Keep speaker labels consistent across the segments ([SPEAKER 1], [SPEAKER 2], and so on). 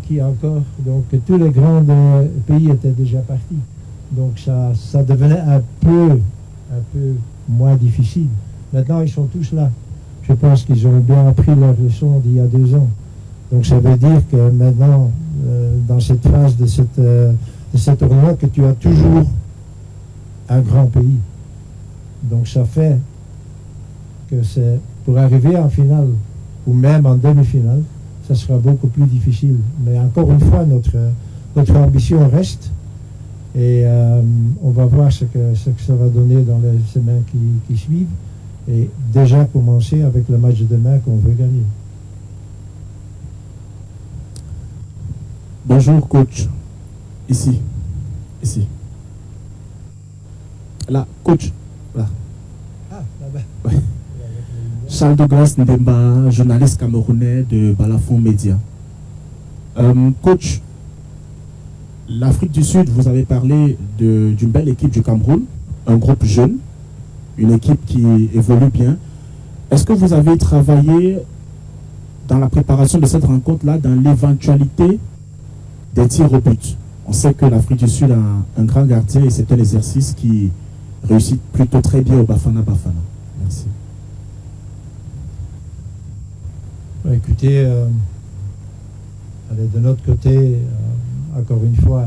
[SPEAKER 1] qui encore, donc tous les grands pays étaient déjà partis. Donc ça devenait un peu moins difficile. Maintenant, ils sont tous là. Je pense qu'ils ont bien appris leur leçon d'il y a 2 ans. Donc ça veut dire que maintenant, dans cette phase de cette tournoi, que tu as toujours un grand pays. Donc ça fait que c'est pour arriver en finale ou même en demi-finale, ça sera beaucoup plus difficile. Mais encore une fois, notre ambition reste et on va voir ce que ça va donner dans les semaines qui suivent et déjà commencer avec le match de demain qu'on veut gagner.
[SPEAKER 2] Bonjour coach, ici. Là, coach, là.
[SPEAKER 1] Ah, là-bas.
[SPEAKER 2] Ouais. Charles de Grasse Ndemba, journaliste camerounais de Balafon Média. Coach, l'Afrique du Sud, vous avez parlé d'une belle équipe du Cameroun, un groupe jeune, une équipe qui évolue bien. Est-ce que vous avez travaillé dans la préparation de cette rencontre-là, dans l'éventualité des tirs au but? On sait que l'Afrique du Sud a un grand gardien et c'est un exercice qui réussit plutôt très bien au Bafana Bafana. Merci.
[SPEAKER 1] Écoutez, de notre côté, encore une fois,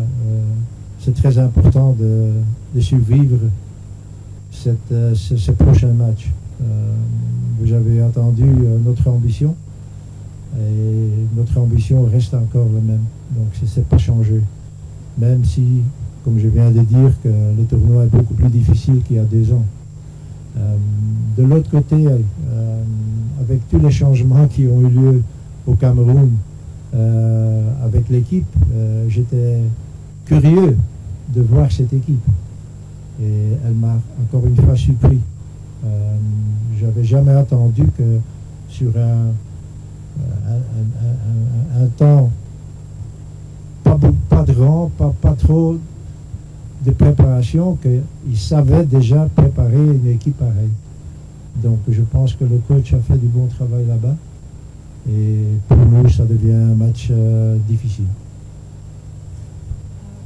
[SPEAKER 1] c'est très important de survivre ce prochain match. Vous avez entendu notre ambition et notre ambition reste encore la même. Donc c'est pas changé. Même si, comme je viens de dire, que le tournoi est beaucoup plus difficile qu'il y a 2 ans. De l'autre côté, avec tous les changements qui ont eu lieu au Cameroun, avec l'équipe, j'étais curieux de voir cette équipe. Et elle m'a encore une fois surpris. J'avais jamais attendu que sur un temps pas grand, pas trop de préparation, qu'ils savaient déjà préparer une équipe pareille. Donc je pense que le coach a fait du bon travail là-bas. Et pour nous, ça devient un match difficile.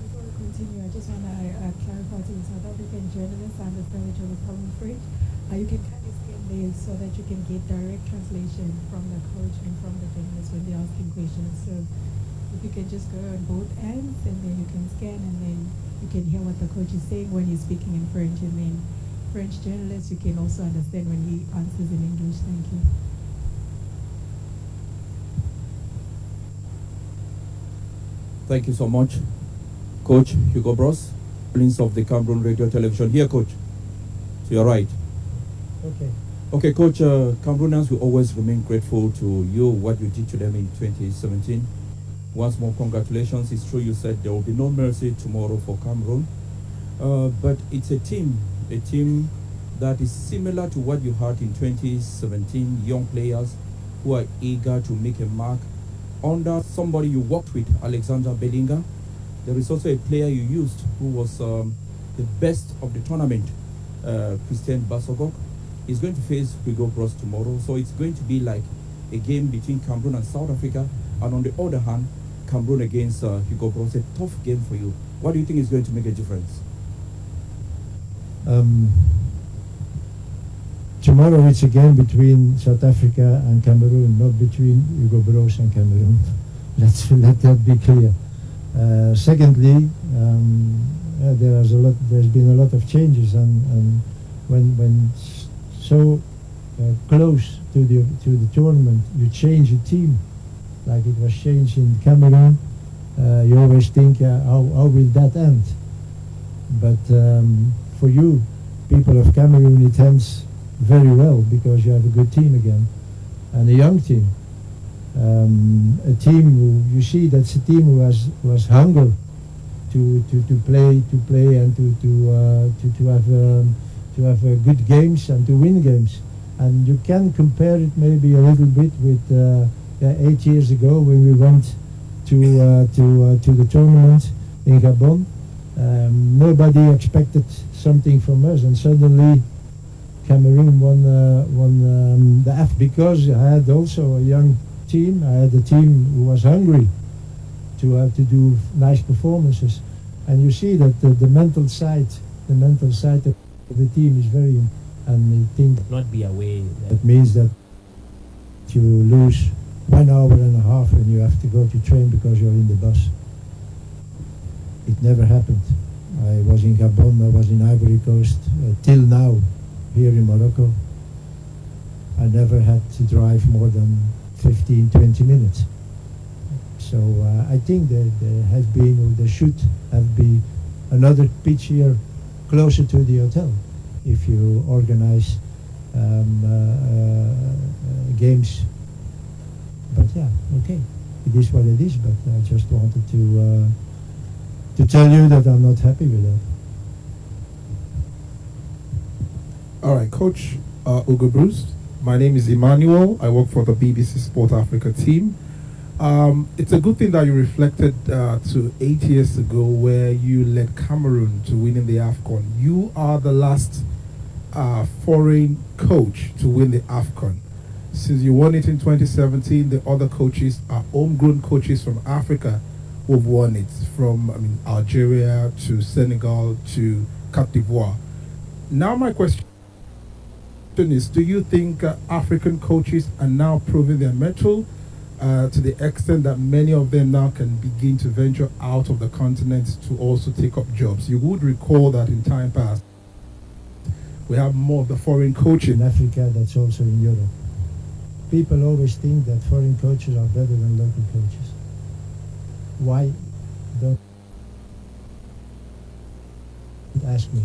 [SPEAKER 3] Before we continue, I just want to clarify to the South African journalists, I understand that you're coming French. You can kind of scan this so that you can get direct translation from the coach and from the journalists when they're asking questions. So if you can just go on both ends and then you can scan and then you can hear what the coach is saying when he's speaking in French, and then French journalists, you can also understand when he answers in English. Thank you.
[SPEAKER 4] Thank you so much, Coach Hugo Bros, Prince of the Cameroon Radio Television. Here, Coach, to your right.
[SPEAKER 1] Okay.
[SPEAKER 4] Okay, Coach, Cameroonians will always remain grateful to you, what you did to them in 2017. Once more, congratulations. It's true you said there will be no mercy tomorrow for Cameroon. But it's a team that is similar to what you had in 2017, young players who are eager to make a mark. Under somebody you worked with, Alexander Bellinga, there is also a player you used who was the best of the tournament, Christian Basogok. He's going to face Hugo Bros tomorrow, so it's going to be like a game between Cameroon and South Africa, and on the other hand, Cameroon against Hugo Bros. A tough game for you. What do you think is going to make a difference?
[SPEAKER 1] Tomorrow it's a game between South Africa and Cameroon, not between Hugo Bros and Cameroon. Let that be clear. Secondly, there's been a lot of changes, and when so close to the tournament, you change a team, like it was changed in Cameroon. You always think, how will that end? But for you, people of Cameroon, it ends very well because you have a good team again, and a young team. A team who you see that's a team who has hunger to play and to have good games and to win games. And you can compare it maybe a little bit with 8 years ago when we went to the tournament in Gabon. Nobody expected something from us, and suddenly Cameroon won the F because I had also a young team. I had a team who was hungry to do nice performances. And you see that the mental side of the team is very, and I think
[SPEAKER 5] Not be aware that
[SPEAKER 1] it means that you lose 1 hour and a half when you have to go to train because you're in the bus. It never happened. I was in Gabon, I was in Ivory Coast, till now, here in Morocco. I never had to drive more than 15, 20 minutes. So I think that there has been, or there should have been, another pitch here closer to the hotel if you organize games. But yeah, okay, it is what it is. But I just wanted to tell you that I'm not happy with that.
[SPEAKER 6] All right, Coach Hugo Bruce. My name is Emmanuel. I work for the BBC Sport Africa team. It's a good thing that you reflected to 8 years ago where you led Cameroon to winning the AFCON. You are the last foreign coach to win the AFCON. Since you won it in 2017, the other coaches are homegrown coaches from Africa who've won it, from Algeria to Senegal to Cote d'Ivoire. Now my question is, do you think African coaches are now proving their mettle to the extent that many of them now can begin to venture out of the continent to also take up jobs? You would recall that in time past, we have more of the foreign coaching.
[SPEAKER 1] In Africa, that's also in Europe. People always think that foreign coaches are better than local coaches. Why? Don't ask me.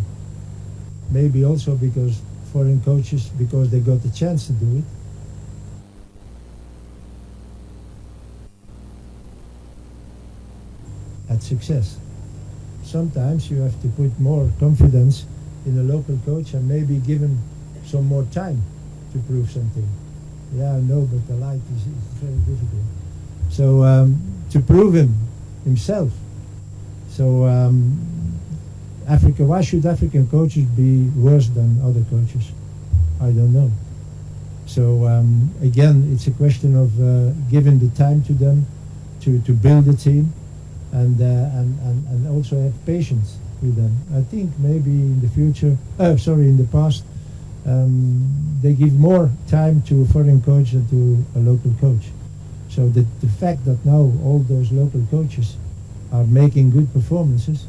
[SPEAKER 1] Maybe also because foreign coaches, because they got the chance to do it, at success. Sometimes you have to put more confidence in a local coach and maybe give him some more time to prove something. Yeah, I know, but the life is very difficult. So to prove himself. So Africa, why should African coaches be worse than other coaches? I don't know. So again, it's a question of giving the time to them to build a team, and also have patience with them. I think maybe in the future, in the past, they give more time to a foreign coach than to a local coach. So the fact that now all those local coaches are making good performances,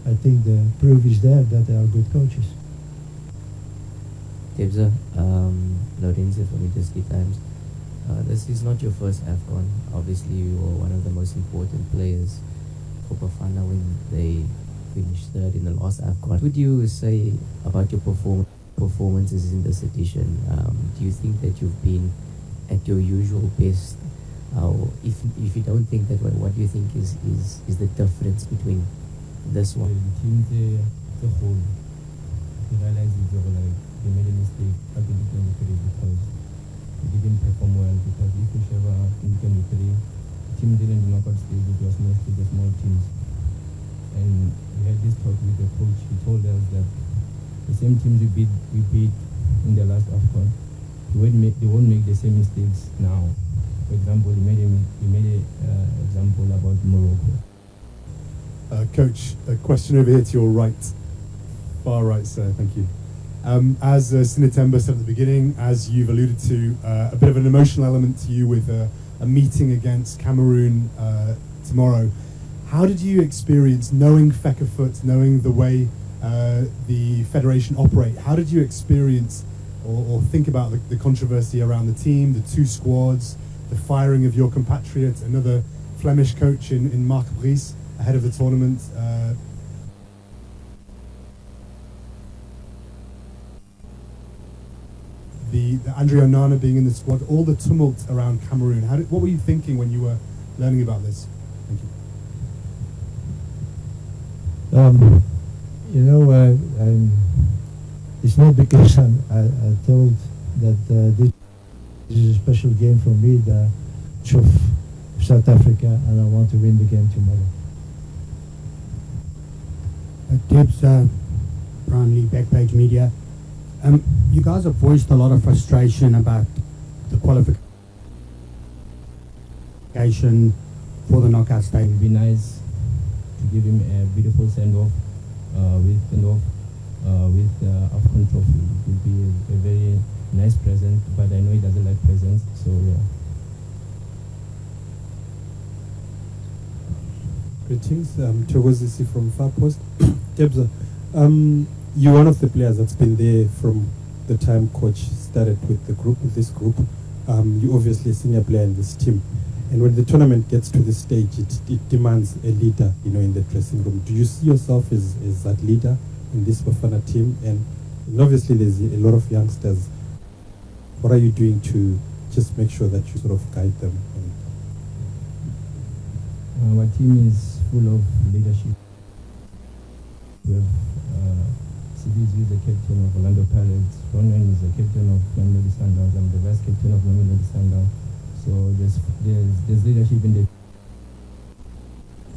[SPEAKER 1] I think the proof is there that they are good coaches.
[SPEAKER 5] Tebza, Lorenzo from Interski Times. This is not your first AFCON. Obviously, you were one of the most important players for Bafana when they finished third in the last AFCON. What would you say about your performances in this edition? Do you think that you've been at your usual best? If you don't think that way, what do you think is the difference between this one?
[SPEAKER 7] The team, the whole, realize they made a mistake at the beginning of the because they didn't perform well. Because if you ever in 2023, the team didn't knock out stage, it was mostly the small teams. And we had this talk with the coach. He told us that the same teams we beat in the last AFCON, they won't make the same mistakes now. For example, he made a example about Morocco.
[SPEAKER 8] Coach, a question over here to your right, far right, sir. Thank you. As Sinitemba said at the beginning, as you've alluded to, a bit of an emotional element to you with a meeting against Cameroon tomorrow. How did you experience, knowing Fekkerfoot, knowing the way the federation operate, how did you experience or think about the controversy around the team, the two squads, the firing of your compatriot, another Flemish coach in Marc Brice ahead of the tournament? The Andre Onana being in the squad, all the tumult around Cameroon. What were you thinking when you were learning about this? Thank
[SPEAKER 1] you. It's not because I told that this is a special game for me, the of South Africa, and I want to win the game tomorrow.
[SPEAKER 9] Tibbs, Brownlee, Backpage Media. You guys have voiced a lot of frustration about the qualification for the knockout
[SPEAKER 7] It
[SPEAKER 9] stage.
[SPEAKER 7] would be nice to give him a beautiful send-off with Afcon trophy. It would be a very nice present, but I know he doesn't like presents, so yeah.
[SPEAKER 8] Greetings, Chogozisi from Far Post. Debza, you're one of the players that's been there from the time coach started with this group. You're obviously a senior player in this team. And when the tournament gets to this stage, it demands a leader, in the dressing room. Do you see yourself as that leader in this Bafana team? And obviously there's a lot of youngsters. What are you doing to just make sure that you sort of guide them?
[SPEAKER 7] Our team is full of leadership. We have CBZ is the captain of Orlando Pirates, Ronwen is the captain of Mamelodi Sundowns, I'm the vice captain of Mamelodi Sundowns. So there's leadership in the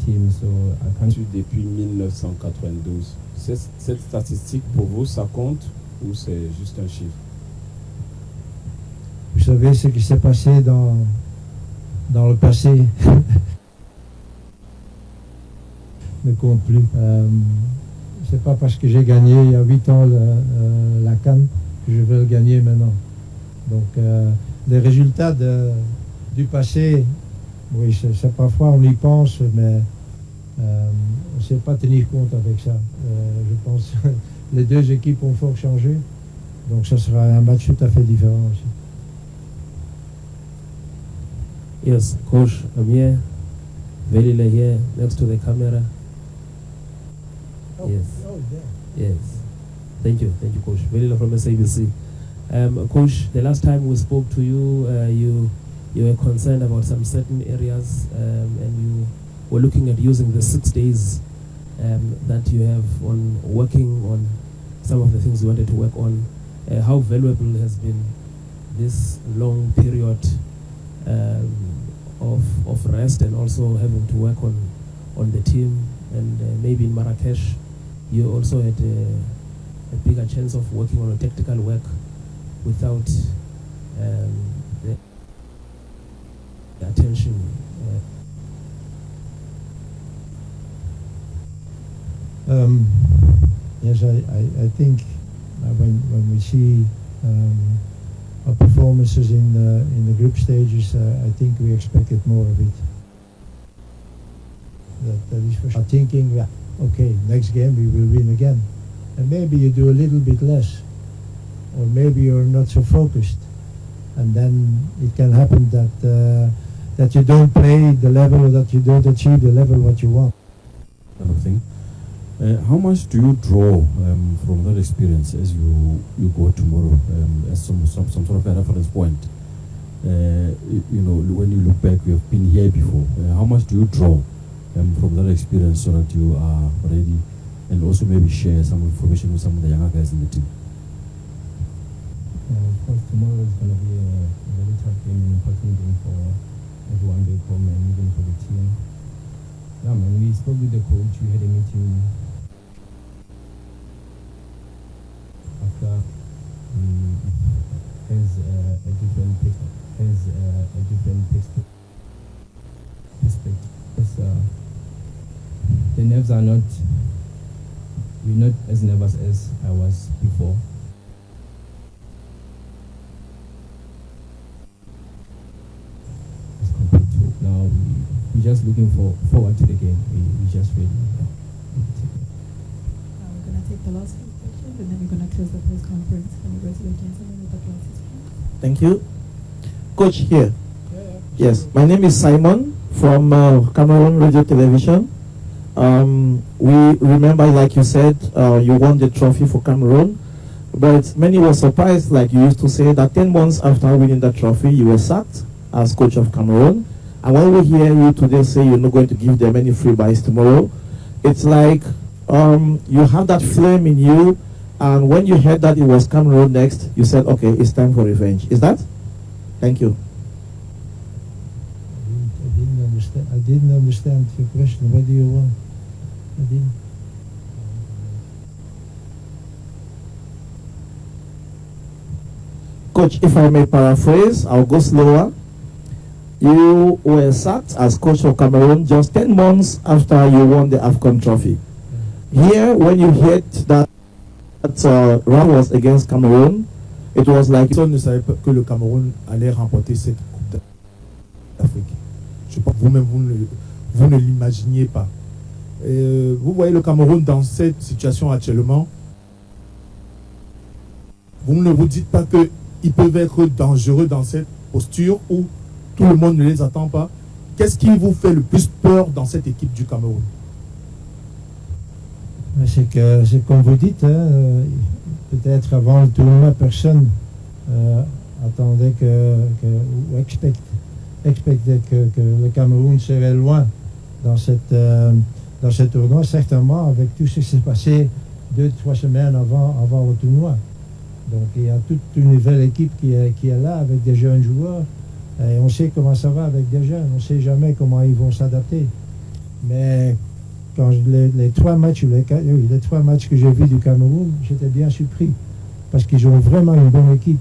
[SPEAKER 7] team, so I can't...
[SPEAKER 2] Depuis 1992. Cette statistique, pour vous, ça compte ou c'est juste un chiffre?
[SPEAKER 1] Vous savez ce qui s'est passé dans le passé ne compte plus. C'est pas parce que j'ai gagné il y a 8 ans la CAN que je veux le gagner maintenant. Donc les résultats du passé, oui, c'est parfois on y pense, mais on ne sait pas tenir compte avec ça. Je pense que les deux équipes ont fort changé, donc ça sera un match tout à fait différent aussi.
[SPEAKER 10] Yes, Coach, I'm here. Velila here, next to the camera. Yes. Yes. Thank you, Coach. Velila from SABC. Coach, the last time we spoke to you, you were concerned about some certain areas, and you were looking at using the 6 days that you have on working on some of the things you wanted to work on. How valuable has been this long period of rest, and also having to work on the team, and maybe in Marrakesh you also had a bigger chance of working on a tactical work without the attention.
[SPEAKER 1] Yes, I think when we see our performances in the group stages, I think we expected more of it. That is for sure. Thinking, yeah, okay, next game we will win again, and maybe you do a little bit less, or maybe you're not so focused, and then it can happen that you don't play the level, or that you don't achieve the level what you want.
[SPEAKER 11] Kind of thing. How much do you draw from that experience as you go tomorrow as some sort of a reference point? When you look back, you have been here before. How much do you draw from that experience so that you are ready, and also maybe share some information with some of the younger guys in the team?
[SPEAKER 7] Of course, tomorrow is going to be a very tough game, an important game for everyone back home and even for the team. Yeah, man, we spoke with the coach. We had a meeting after has a different perspective. The nerves are not. We're not as nervous as I was before. As compared to now, we're just looking forward to the game. We just really.
[SPEAKER 3] We're going to take the last few questions, and then we're going to close the press conference. Can you go to the gentleman with the glasses, please?
[SPEAKER 12] Thank you. Coach here. Yes, my name is Simon from Cameroun Radio Television. We remember, like you said, you won the trophy for Cameroun, but many were surprised, like you used to say, that 10 months after winning the trophy, you were sacked as coach of Cameroun. And when we hear you today say you're not going to give them any free buys tomorrow, it's like you have that flame in you, and when you heard that it was Cameroun next, you said, okay, it's time for revenge. Is that? Thank you.
[SPEAKER 1] I didn't understand your question. What do you want? I didn't.
[SPEAKER 12] Coach, if I may paraphrase, I'll go slower. you were sacked as coach of Cameroon just 10 months after you won the AFCON trophy. Here, when you heard that round was against Cameroon, it was like...
[SPEAKER 13] Personne ne savait pas que le Cameroun allait remporter cette Coupe d'Afrique. Je pense que vous-même, vous ne l'imaginiez pas. Vous voyez le Cameroun dans cette situation actuellement. Vous ne vous dites pas qu'ils peuvent être dangereux dans cette posture où tout le monde ne les attend pas. Qu'est-ce qui vous fait le plus peur dans cette équipe du Cameroun?
[SPEAKER 1] C'est comme vous dites, hein, peut-être avant le tournoi, personne attendait ou expectait que le Cameroun serait loin dans ce tournoi, certainement avec tout ce qui s'est passé 2-3 semaines avant le tournoi. Donc il y a toute une nouvelle équipe qui est là avec des jeunes joueurs. Et on sait comment ça va avec des jeunes, on ne sait jamais comment ils vont s'adapter. Mais quand les trois matchs que j'ai vus du Cameroun, j'étais bien surpris. Parce qu'ils ont vraiment une bonne équipe.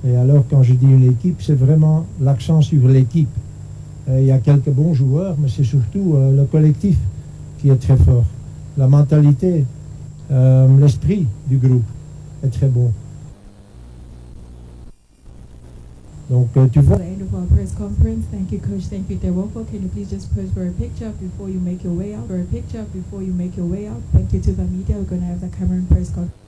[SPEAKER 1] Et alors quand je dis une équipe, c'est vraiment l'accent sur l'équipe. Il y a quelques bons joueurs, mais c'est surtout le collectif qui est très fort. La mentalité, l'esprit du groupe est très bon. Donc, tu vois.
[SPEAKER 3] At the end of our press conference, thank you, Coach. Thank you, Dewoko. Can you please just pose for a picture before you make your way out? Thank you to the media. We're going to have the Cameroon press conference.